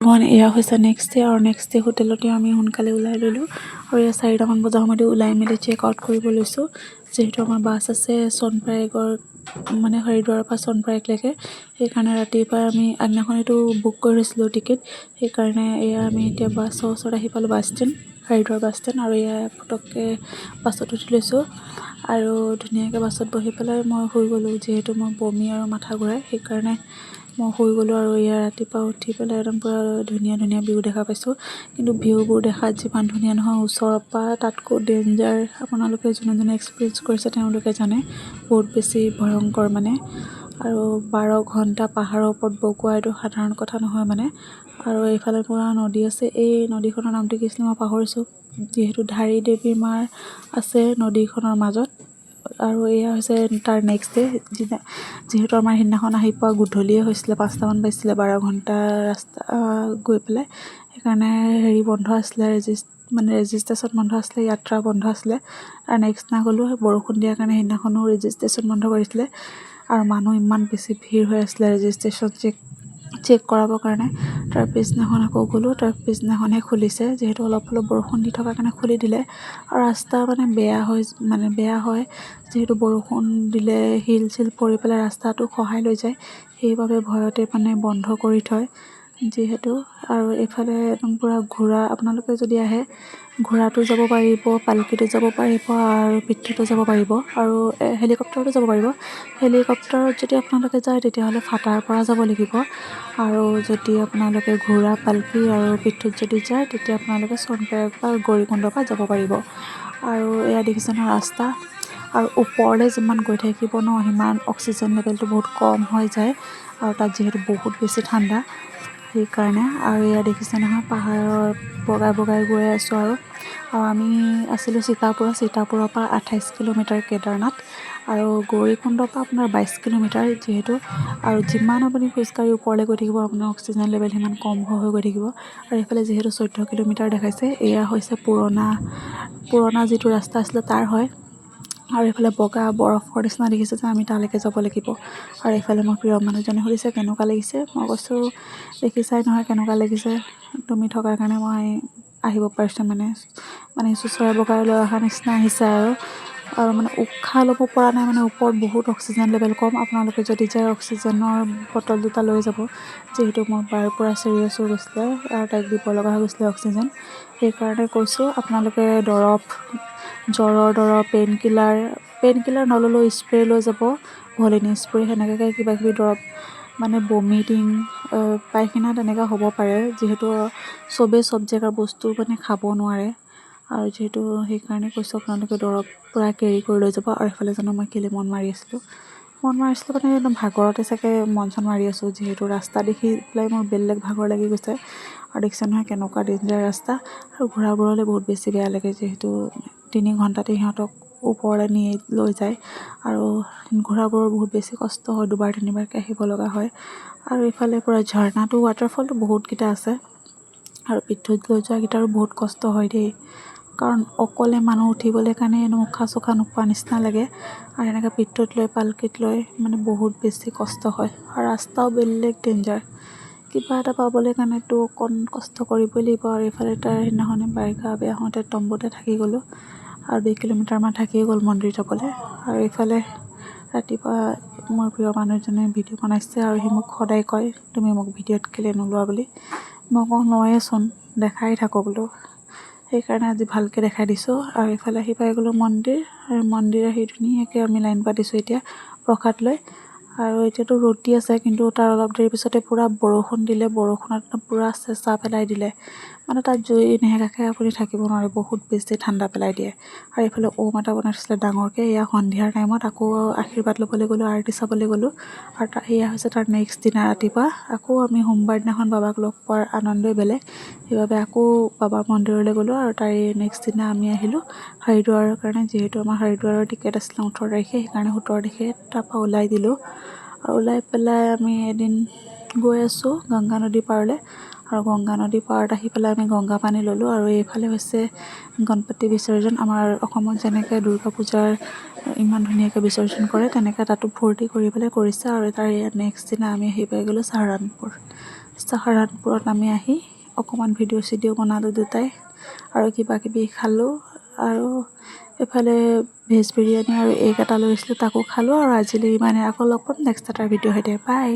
এয়া হৈছে next day আৰু নেক্সট ডে হোটেলতে আমি সোনকালে ওলাই ল'লোঁ আৰু এয়া 4টামান বজাৰ সময়তে ওলাই মেলি চেক আউট কৰিব লৈছোঁ যিহেতু আমাৰ বাছ আছে চনপাৰেগৰ মানে হৰিদ্বাৰৰ পৰা চনপাৰেগলৈকে সেইকাৰণে ৰাতিপুৱা আমি আগদিনাখনেতো বুক কৰি লৈছিলোঁ টিকেট সেইকাৰণে এয়া আমি এতিয়া বাছৰ ওচৰত আহি পালোঁ bus stand Haridwar bus stand আৰু এয়া পটককৈ বাছত উঠি লৈছোঁ আৰু ধুনীয়াকৈ বাছত বহি পেলাই মই শুই গ'লোঁ যিহেতু মই বমি আৰু মাথা ঘূৰাই সেইকাৰণে মই শুই গ'লোঁ আৰু এয়া ৰাতিপুৱা উঠি পেলাই একদম পূৰা ধুনীয়া ধুনীয়া ভিউ দেখা পাইছোঁ কিন্তু ভিউবোৰ দেখাত যিমান ধুনীয়া নহয় ওচৰৰ পৰা তাতকৈ ডেঞ্জাৰ আপোনালোকে যোনে যোনে এক্সপিৰিয়েঞ্চ কৰিছে তেওঁলোকে জানে বহুত বেছি ভয়ংকৰ মানে আৰু 12 ঘণ্টা পাহাৰৰ ওপৰত বগোৱা এইটো সাধাৰণ কথা নহয় মানে আৰু এইফালে পূৰা নদী আছে এই নদীখনৰ নামটো কি আছিলে মই পাহৰিছোঁ যিহেতু ধাৰী দেৱী মাৰ আছে নদীখনৰ মাজত আৰু এয়া হৈছে তাৰ নেক্সট ডে যিহেতু আমাৰ সিদিনাখন আহি পোৱা গধূলিয়ে হৈছিলে 5টামান বাজিছিলে 12 ঘণ্টা ৰাস্তা গৈ পেলাই সেইকাৰণে হেৰি বন্ধ আছিলে ৰেজিষ্ট্ৰেশ্যন বন্ধ আছিলে যাত্ৰা বন্ধ আছিলে আৰু নেক্সট দিনা গ'লোঁ বৰষুণ দিয়াৰ কাৰণে সেইদিনাখনো ৰেজিষ্ট্ৰেশ্যন বন্ধ কৰিছিলে আৰু মানুহ ইমান বেছি ভিৰ হৈ আছিলে ৰেজিষ্ট্ৰেশ্যন চেক কৰাবৰ কাৰণে তাৰ পিছদিনাখন আকৌ গ'লোঁ তাৰ পিছদিনাখনহে খুলিছে যিহেতু অলপ বৰষুণ দি থকাৰ কাৰণে খুলি দিলে আৰু ৰাস্তা মানে বেয়া হয় যিহেতু বৰষুণ দিলে শিল চিল পৰি পেলাই ৰাস্তাটো খহাই লৈ যায় সেইবাবে ভয়তে মানে বন্ধ কৰি থয় যিহেতু আৰু এইফালে একদম পূৰা ঘোঁৰা আপোনালোকে যদি আহে ঘোঁৰাটো যাব পাৰিব পালকিটো যাব পাৰিব আৰু পিঠিটো যাব পাৰিব আৰু হেলিকপ্টাৰতো যাব পাৰিব হেলিকপ্টাৰত যদি আপোনালোকে যায় তেতিয়াহ'লে ফাটাৰ পৰা যাব লাগিব আৰু যদি আপোনালোকে ঘোঁৰা পালকি আৰু পিঠিত যদি যায় তেতিয়া আপোনালোকে চনপাৰেগ বা গৌৰীকুণ্ডৰ পৰা যাব পাৰিব আৰু এয়া দেখিছে ন ৰাস্তা আৰু ওপৰলৈ যিমান গৈ থাকিব ন সিমান অক্সিজেন লেভেলটো বহুত কম হৈ যায় আৰু তাত যিহেতু বহুত বেছি ঠাণ্ডা সেইকাৰণে আৰু এয়া দেখিছে নহয় পাহাৰৰ বগাই গৈ আছোঁ আৰু আমি আছিলোঁ সীতাপুৰৰ পৰা 28 কিলোমিটাৰ কেদাৰনাথ আৰু গৌৰীকুণ্ডৰ পৰা আপোনাৰ 22 কিলোমিটাৰ যিহেতু আৰু যিমান আপুনি খোজকাঢ়ি ওপৰলৈ গৈ থাকিব আপোনাৰ অক্সিজেন লেভেল সিমান কম হৈ গৈ থাকিব আৰু এইফালে যিহেতু 14 কিলোমিটাৰ দেখাইছে এয়া হৈছে পুৰণা যিটো ৰাস্তা আছিলে তাৰ হয় আৰু এইফালে বগা বৰফৰ নিচিনা দেখিছে যে আমি তালৈকে যাব লাগিব আৰু এইফালে মোৰ প্ৰিয় মানুহজনে সুধিছে কেনেকুৱা লাগিছে মই কৈছোঁ দেখিছাই নহয় কেনেকুৱা লাগিছে তুমি থকাৰ কাৰণে মই আহিব পাৰিছোঁ মানে চুচৰাই বগাই লৈ অহা নিচিনা আহিছে আৰু মানে উশাহ ল'ব পৰা নাই মানে ওপৰত বহুত অক্সিজেন লেভেল কম আপোনালোকে যদি যায় অক্সিজেনৰ বটল দুটা লৈ যাব যিহেতু মোৰ বাৰ পৰা চিৰিয়াছ হৈ গৈছিলে আৰু তাইক দিব লগা হৈ গৈছিলে অক্সিজেন সেইকাৰণে কৈছোঁ আপোনালোকে জ্বৰৰ দৰৱ পেইনকিলাৰ নল'লেও স্প্ৰে লৈ যাব ভলিনি স্প্ৰে সেনেকৈ কিবাকিবি দৰৱ মানে বমিটিং পায়খানা তেনেকুৱা হ'ব পাৰে যিহেতু চবেই চব জেগাৰ বস্তু মানে খাব নোৱাৰে আৰু যিহেতু সেইকাৰণে কৈছোঁ আপোনালোকে দৰৱ পূৰা কেৰি কৰি লৈ যাব আৰু এইফালে জানো মই কেলৈ মন মাৰি আছিলোঁ মানে একদম ভাগৰতে চাগে মন চন মাৰি আছোঁ যিহেতু ৰাস্তা দেখি পেলাই মোৰ বেলেগ ভাগৰ লাগি গৈছে আৰু দেখিছে নহয় কেনেকুৱা ডেঞ্জাৰ ৰাস্তা আৰু ঘোঁৰাবোৰলৈ বহুত বেছি বেয়া লাগে যিহেতু 3 ঘণ্টাতে সিহঁতক ওপৰলৈ লৈ যায় আৰু ঘোঁৰাবোৰৰ বহুত বেছি কষ্ট হয় 2-3বাৰকৈ আহিব লগা হয় আৰু ইফালে পূৰা ঝৰ্ণাটো ৱাটাৰফলটো বহুতকেইটা আছে আৰু পিঠিত লৈ যোৱাকেইটাৰো বহুত কষ্ট হয় দেই কাৰণ অকলে মানুহ উঠিবলৈ কাৰণে উশাহ চোশাহ নোপোৱা নিচিনা লাগে আৰু এনেকৈ পিঠিত লৈ পালকিত লৈ মানে বহুত বেছি কষ্ট হয় আৰু ৰাস্তাও বেলেগ ডেঞ্জাৰ কিবা এটা পাবলৈ কাৰণেতো অকণ কষ্ট কৰিবই লাগিব আৰু এইফালে তাৰ সেইদিনাখনে বাৰিষা বেয়া হওঁতে তম্বুতে থাকি গ'লোঁ আৰু 2 কিলোমিটাৰমান থাকিয়ে গ'ল মন্দিৰ যাবলৈ আৰু এইফালে ৰাতিপুৱা মোৰ প্ৰিয় মানুহজনে ভিডিঅ' বনাইছে আৰু সি মোক সদায় কয় তুমি মোক ভিডিঅ'ত কেলৈ নোলোৱা বুলি মই কওঁ লওঁৱেচোন দেখাই থাকোঁ বোলো সেইকাৰণে আজি ভালকৈ দেখাই দিছোঁ আৰু এইফালে আহি পাই গ'লোঁ মন্দিৰ আহি ধুনীয়াকৈ আমি লাইন পাতিছোঁ এতিয়া প্ৰসাদ লৈ আৰু এতিয়াতো ৰ'দ দি আছে কিন্তু তাৰ অলপ দেৰি পিছতে পূৰা বৰষুণ দিলে বৰষুণত পূৰা চেঁচা পেলাই দিলে মানে তাত জুই নেহেৰাকৈ আপুনি থাকিব নোৱাৰে বহুত বেছি ঠাণ্ডা পেলাই দিয়ে আৰু এইফালে এটা বনাইছিলে ডাঙৰকৈ এয়া সন্ধিয়াৰ টাইমত আকৌ আশীৰ্বাদ ল'বলৈ গ'লোঁ আৰতি চাবলৈ গ'লোঁ আৰু এয়া হৈছে তাৰ নেক্সট দিনা ৰাতিপুৱা আকৌ আমি সোমবাৰ দিনাখন বাবাক লগ পোৱাৰ আনন্দই বেলেগ সেইবাবে আকৌ বাবাৰ মন্দিৰলৈ গ'লোঁ আৰু তাৰে নেক্সট দিনা আমি আহিলোঁ হৰিদ্বাৰৰ কাৰণে যিহেতু আমাৰ হৰিদ্বাৰৰ টিকেট আছিলে 18 তাৰিখে সেইকাৰণে 17 তাৰিখে তাৰপৰা ওলাই দিলোঁ আৰু ওলাই পেলাই আমি এদিন গৈ আছোঁ গংগা নদী পাৰলৈ আৰু গংগা নদী পাৰত আহি পেলাই আমি গংগা পানী ল'লোঁ আৰু এইফালে হৈছে গণপতি বিসৰ্জন আমাৰ অসমত যেনেকৈ দুৰ্গা পূজাৰ ইমান ধুনীয়াকৈ বিসৰ্জন কৰে তেনেকৈ তাতো ফূৰ্তি কৰি পেলাই কৰিছে আৰু তাৰ নেক্সট দিনা আমি আহি পাই গ'লোঁ চাহাৰানপুৰত আমি আহি অকণমান ভিডিঅ' চিডিঅ' বনালোঁ দুটাই আৰু কিবা কিবি খালোঁ আৰু এফালে ভেজ বিৰিয়ানী আৰু এগ এটা লৈছিলোঁ তাকো খালোঁ আৰু আজিলৈ ইমানে আকৌ লগ পাম নেক্সট এটা ভিডিঅ' সৈতে বাই।